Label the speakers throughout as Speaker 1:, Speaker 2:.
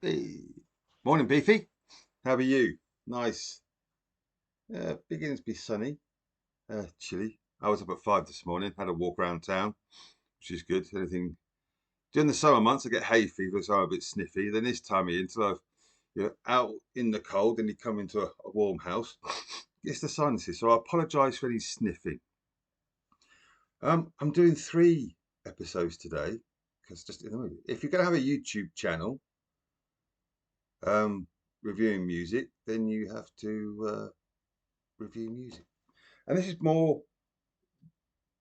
Speaker 1: Hey, morning, Beefy. How are you? Nice. Beginning to be sunny, chilly. I was up at 5 this morning, had a walk around town, which is good. Anything during the summer months, I get hay fever, so I'm a bit sniffy. Then this time of year, until you're out in the cold and you come into a warm house, it's the sinuses. So I apologise for any sniffing. I'm doing 3 episodes today because just if you're going to have a YouTube channel, um, reviewing music, then you have to review music. And this is more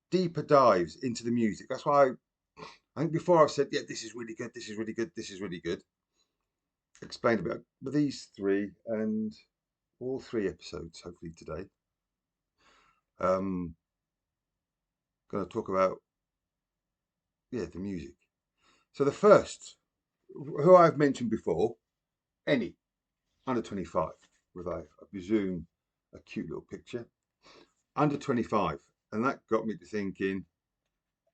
Speaker 1: deeper dives into the music. That's why I think before I've said, yeah, this is really good, this is really good, this is really good. Explained a bit with these 3 and all 3 episodes, hopefully today. Going to talk about, the music. So the first, who I've mentioned before, Enny, under 25, with I presume a cute little picture. Under 25. And that got me to thinking,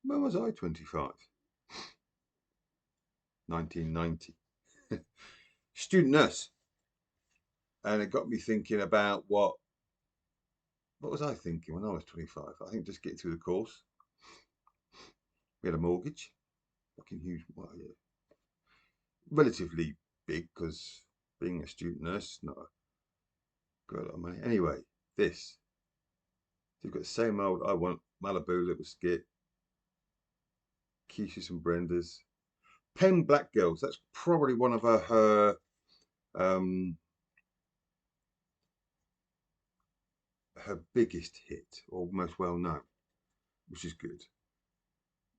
Speaker 1: when was I 25? 1990. Student nurse. And it got me thinking about what was I thinking when I was 25? I think just getting through the course. We had a mortgage, fucking huge, well, yeah, relatively big because being a student nurse, not got a lot of money. Anyway, this you've got the same old. I want Malibu, Little Skit, Keisha's and Brenda's, Pen Black Girls. That's probably one of her biggest hit or most well known, which is good.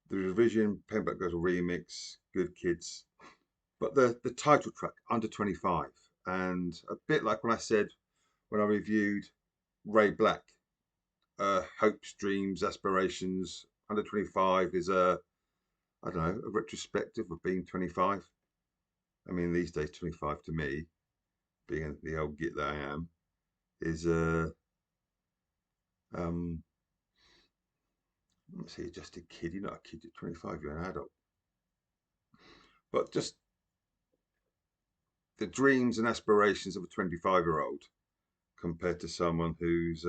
Speaker 1: The revision, Pen Black Girls remix, Good Kids. But the title track, Under 25, and a bit like when I said when I reviewed Ray Black, hopes, dreams, aspirations. Under 25 is I don't know, a retrospective of being 25. I mean, these days, 25 to me, being the old git that I am, is um, let's say just a kid. You're not a kid at 25, you're an adult. But just the dreams and aspirations of a 25-year-old compared to someone who's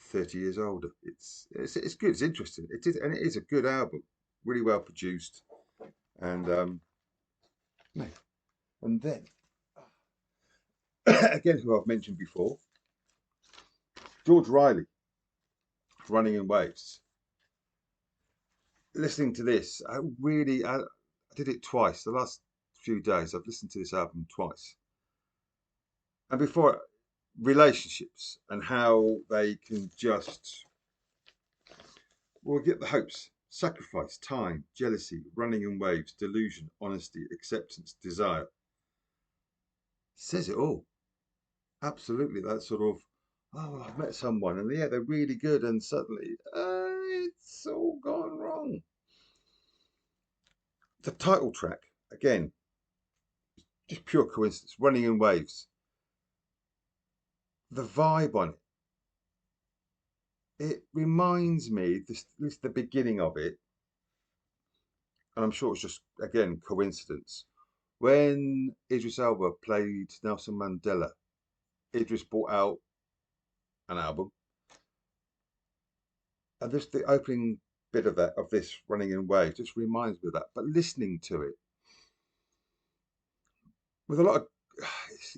Speaker 1: 30 years older. It's good. It's interesting. It is, and it is a good album, really well produced, and no. And then again, who I've mentioned before, George Riley, Running in Waves. Listening to this, I did it twice. The last few days, I've listened to this album twice. And before, relationships and how they can just, well, get the hopes, sacrifice, time, jealousy, running in waves, delusion, honesty, acceptance, desire. Says it all. Absolutely. That sort of, oh, I've met someone and yeah, they're really good, and suddenly it's all gone wrong. The title track, again, just pure coincidence, Running in Waves. The vibe on it reminds me, this is the beginning of it, and I'm sure it's just, again, coincidence. When Idris Elba played Nelson Mandela, Idris brought out an album, and this the opening bit of this Running in Waves just reminds me of that. But listening to it with a lot of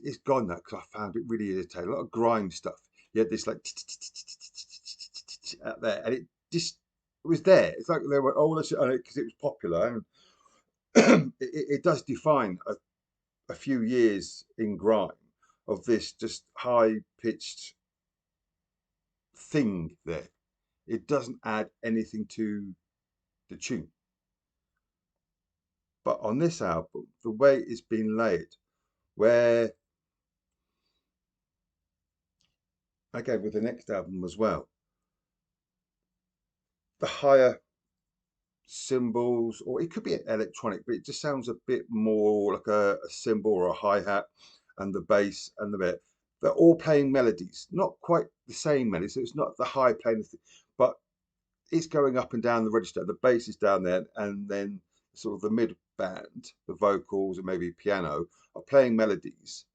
Speaker 1: it's gone now because I found it really irritating. A lot of grime stuff. You had this like out there, and it was there. It's like they were all this on it because it was popular, and it does define a few years in grime of this just high pitched thing there. It doesn't add anything to the tune. But on this album, the way it's been laid, where again with the next album as well, the higher cymbals, or it could be electronic, but it just sounds a bit more like a cymbal or a hi-hat, and the bass and the bit. They're all playing melodies, not quite the same melody, so it's not the high playing, but it's going up and down the register. The bass is down there, and then sort of the mid band, the vocals and maybe piano, are playing melodies,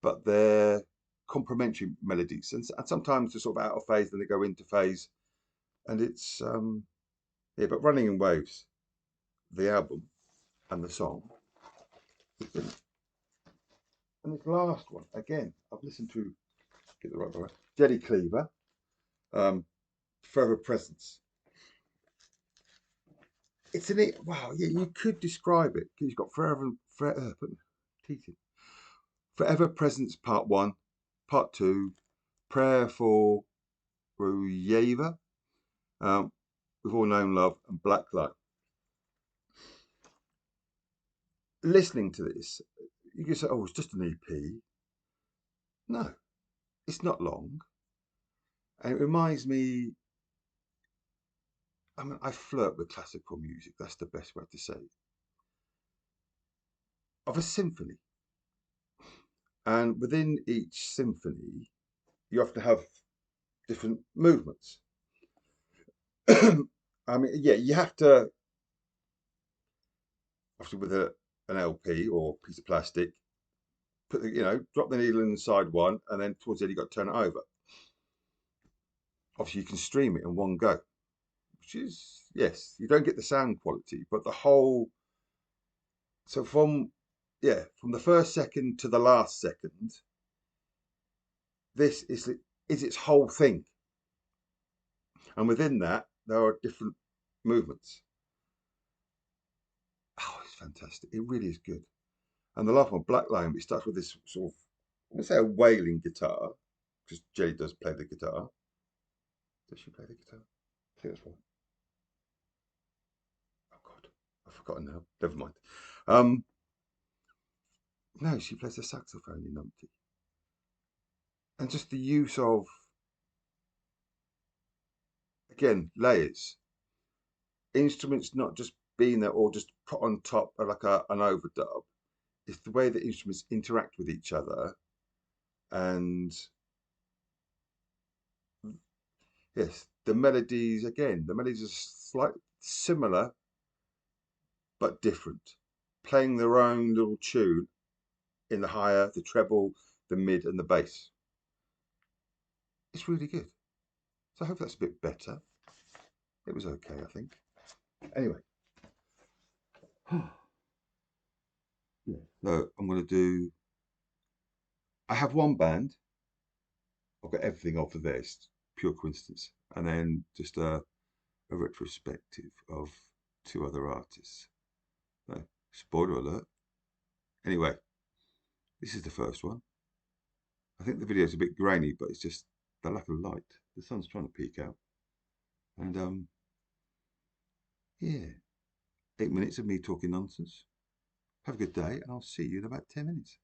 Speaker 1: but they're complementary melodies, and sometimes they're sort of out of phase, then they go into phase, and it's yeah. But Running in Waves, the album and the song, and this last one again, I've listened to, get the right word, Jelly Cleaver, Forever Presence. It's an it. Wow, yeah, you could describe it because you've got Forever Presence Part 1, Part 2, Prayer for Ruyeva, We've All Known Love, and Black Light. Listening to this, you can say, oh, it's just an EP. No, it's not long. And it reminds me, I mean, I flirt with classical music, that's the best way to say it, of a symphony. And within each symphony, you have to have different movements. I mean, yeah, you have to, obviously, with an LP or piece of plastic, put the, drop the needle inside one, and then towards the end, you've got to turn it over. Obviously, you can stream it in one go, which is, yes, you don't get the sound quality, but the whole, so from the first second to the last second, this is its whole thing. And within that, there are different movements. Oh, it's fantastic. It really is good. And the last one, Black Lion, it starts with this sort of, I'm going to say a wailing guitar, because Jay does play the guitar. Does she play the guitar? I think that's right. Oh God, I've forgotten now. Never mind. No, she plays the saxophone in Numpty. And just the use of, again, layers. Instruments not just being there or just put on top of like an overdub. It's the way that instruments interact with each other. And yes, the melodies, again, the melodies are slightly similar but different, playing their own little tune in the higher, the treble, the mid, and the bass. It's really good. So I hope that's a bit better. It was okay, I think. Anyway, so I'm going to do. I have one band. I've got everything off of there. It's pure coincidence, and then just a retrospective of two other artists. So, spoiler alert. Anyway, this is the first one. I think the video is a bit grainy, but it's just the lack of light. The sun's trying to peek out. And yeah, 8 minutes of me talking nonsense. Have a good day, and I'll see you in about 10 minutes.